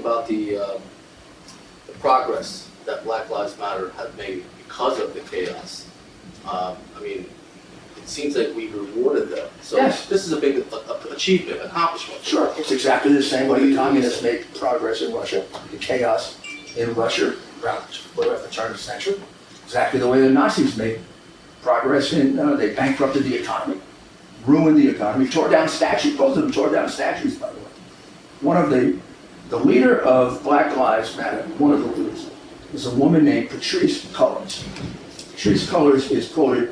about the progress that Black Lives Matter have made because of the chaos. I mean, it seems like we've rewarded them. So Yes. this is a big achievement, accomplishment. Sure, it's exactly the same way the communists made progress in Russia, the chaos in Russia around whatever the turn of the century. Exactly the way the Nazis made progress in, they bankrupted the economy, ruined the economy, tore down statues, both of them tore down statues, by the way. One of the leader of Black Lives Matter, one of the leaders, is a woman named Patrisse Cullors. Patrisse Cullors is quoted,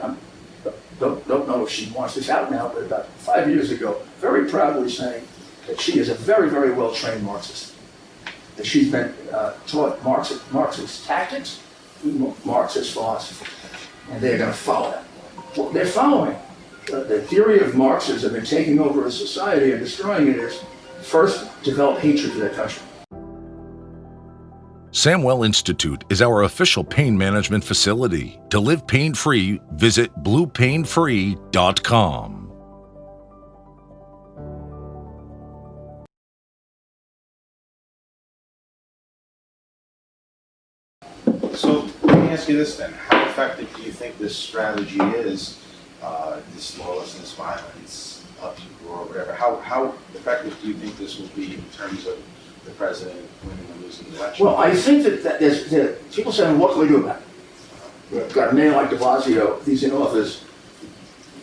don't know if she wants this out now, but about 5 years ago, very proudly saying that she is a very, very well-trained Marxist. That she's been taught Marxist tactics, Marxist philosophy, and they're going to follow that. Well, they're following. The theory of Marxism and taking over a society and destroying it is first develop hatred for their country. Samwell Institute is our official pain management facility. To live pain-free, visit bluepainfree.com. So let me ask you this then. How effective do you think this strategy is, this lawlessness, violence, uproar, or whatever? How effective do you think this will be in terms of the president winning and losing the election? Well, I think that there's people saying, what can we do about it? We've got a man like de Blasio, he's in office,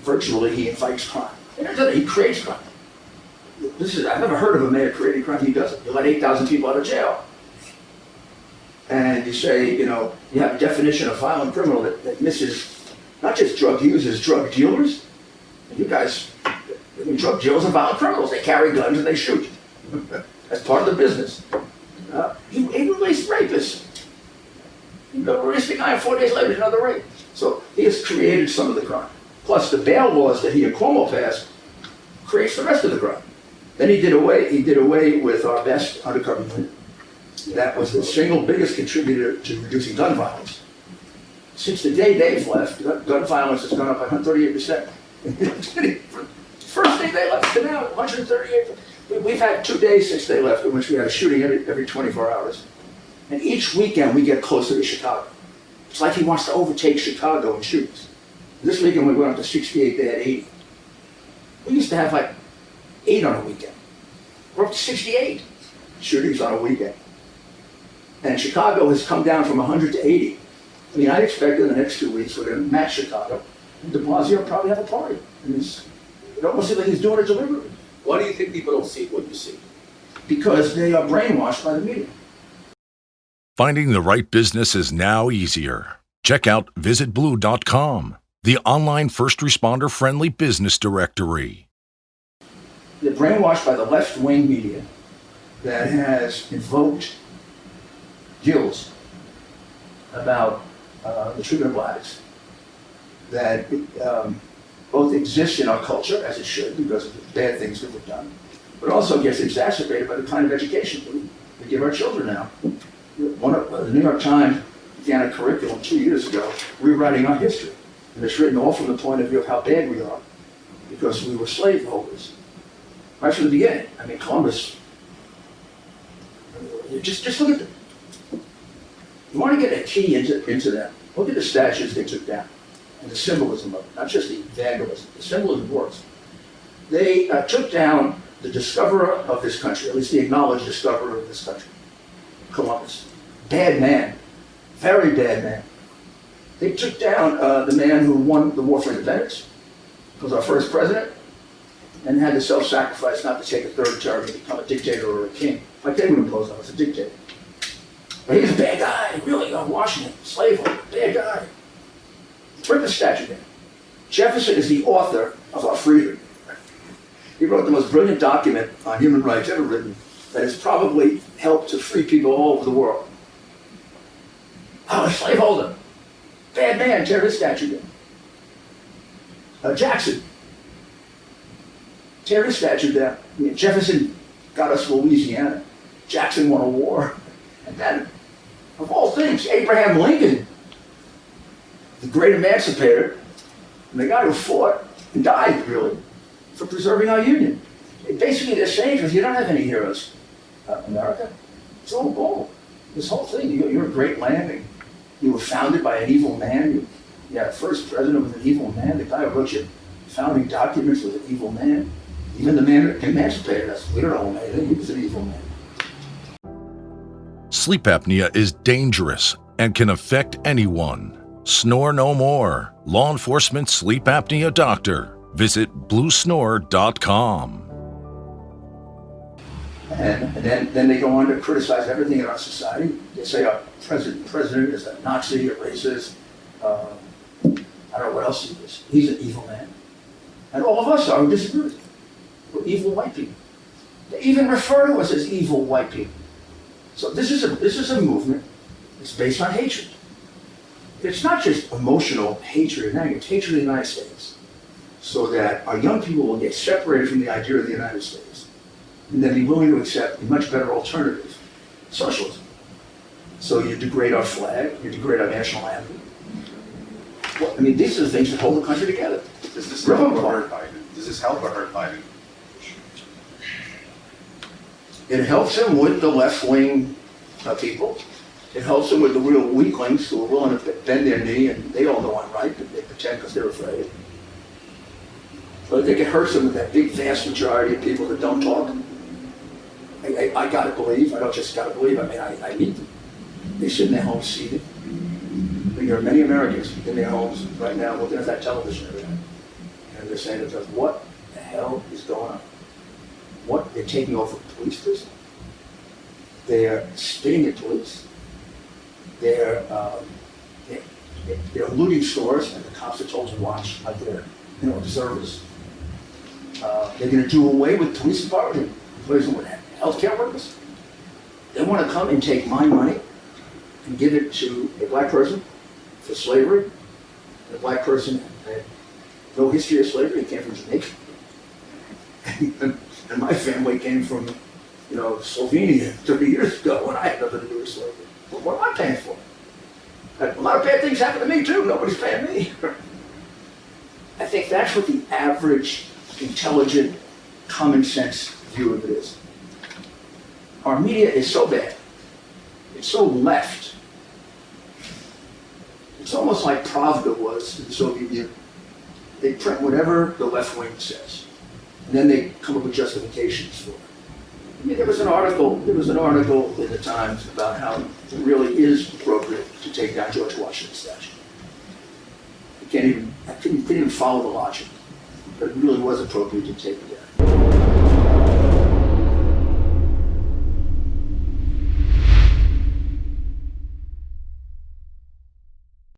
virtually he invites crime. He creates crime. I've never heard of a mayor creating crime, he doesn't. You let 8,000 people out of jail. And you say, you have a definition of violent criminal that misses not just drug users, drug dealers. And you guys, drug dealers are violent criminals. They carry guns and they shoot. That's part of the business. He released rapists. He released the guy and 4 days later did another rape. So he has created some of the crime. Plus the bail laws that he and Cuomo passed creates the rest of the crime. Then he did away with our best undercover unit. That was the single biggest contributor to reducing gun violence. Since the day they've left, gun violence has gone up by 138%. First day they left to now, 138%. We've had 2 days since they left in which we had a shooting every 24 hours. And each weekend we get closer to Chicago. It's like he wants to overtake Chicago in shootings. This weekend we went up to 68, they had 80. We used to have like 8 on a weekend. We're up to 68 shootings on a weekend. And Chicago has come down from 100 to 80. I mean, I expect in the next 2 weeks we're going to match Chicago. And de Blasio will probably have a party. And it almost seems like he's doing it deliberately. Why do you think people don't see what you see? Because they are brainwashed by the media. Finding the right business is now easier. Check out visitblue.com, the online first responder friendly business directory. They're brainwashed by the left-wing media that has invoked guilt about the treatment of blacks that both exists in our culture, as it should, because of the bad things that we've done, but also gets exacerbated by the kind of education we give our children now. The New York Times began a curriculum 2 years ago, rewriting our history. And it's written all from the point of view of how bad we are, because we were slaveholders. Right from the beginning. I mean, Columbus, just look at them. You want to get a key into that. Look at the statues they took down and the symbolism of it, not just the vandalism. The symbolism works. They took down the discoverer of this country, at least the acknowledged discoverer of this country, Columbus. Bad man, very bad man. They took down the man who won the war for independence, was our first president, and had to self-sacrifice not to take a third term and become a dictator or a king. Like they would impose on us, a dictator. But he was a bad guy, really, on Washington, slaveholder, bad guy. Rip the statue down. Jefferson is the author of our freedom. He wrote the most brilliant document on human rights ever written that has probably helped to free people all over the world. Oh, a slaveholder. Bad man, tear his statue down. Jackson. Tear his statue down. I mean, Jefferson got us Louisiana. Jackson won a war. And then, of all things, Abraham Lincoln, the great emancipator, and the guy who fought and died, really, for preserving our union. Basically, they're saying to us, you don't have any heroes, America. It's all bull. This whole thing, you're a great land, and you were founded by an evil man. You had a first president was an evil man. The guy who wrote your founding documents was an evil man. Even the man that emancipated us, we don't know anything, he was an evil man. Sleep apnea is dangerous and can affect anyone. Snore no more. Law enforcement sleep apnea doctor. Visit bluesnore.com. And then they go on to criticize everything in our society. They say our president is a Nazi, a racist. I don't know what else he is. He's an evil man. And all of us are who disagree with him. We're evil white people. They even refer to us as evil white people. So this is a movement. It's based on hatred. It's not just emotional hatred and anger. It's hatred of the United States. So that our young people will get separated from the idea of the United States and then be willing to accept a much better alternative, socialism. So you degrade our flag, you degrade our national anthem. Well, I mean, these are the things that hold the country together. Does this help or hurt Biden? Does this help or hurt Biden? It helps him with the left-wing people. It helps him with the real weaklings who are willing to bend their knee, and they all know I'm right, but they pretend because they're afraid. But I think it hurts him with that big, vast majority of people that don't talk. I gotta believe, I don't just gotta believe, I mean, I need them. They sit in their homes seated. There are many Americans in their homes right now looking at that television every night. And they're saying to themselves, what the hell is going on? What? They're taking over police prison. They're spitting at police. They're looting stores, and the cops are told to watch like they're, observers. They're going to do away with police department, replacing with healthcare workers. They want to come and take my money and give it to a black person for slavery. And a black person had no history of slavery. He came from Jamaica. And my family came from, Slovenia 30 years ago when I had nothing to do with slavery. Well, what am I paying for? A lot of bad things happen to me too. Nobody's paying me. I think that's what the average, intelligent, common sense view of it is. Our media is so bad. It's so left. It's almost like Pravda was in the Soviet Union. They print whatever the left wing says. And then they come up with justifications for it. I mean, there was an article in the Times about how it really is appropriate to take down George Washington's statue. I couldn't even follow the logic, but it really was appropriate to take it down.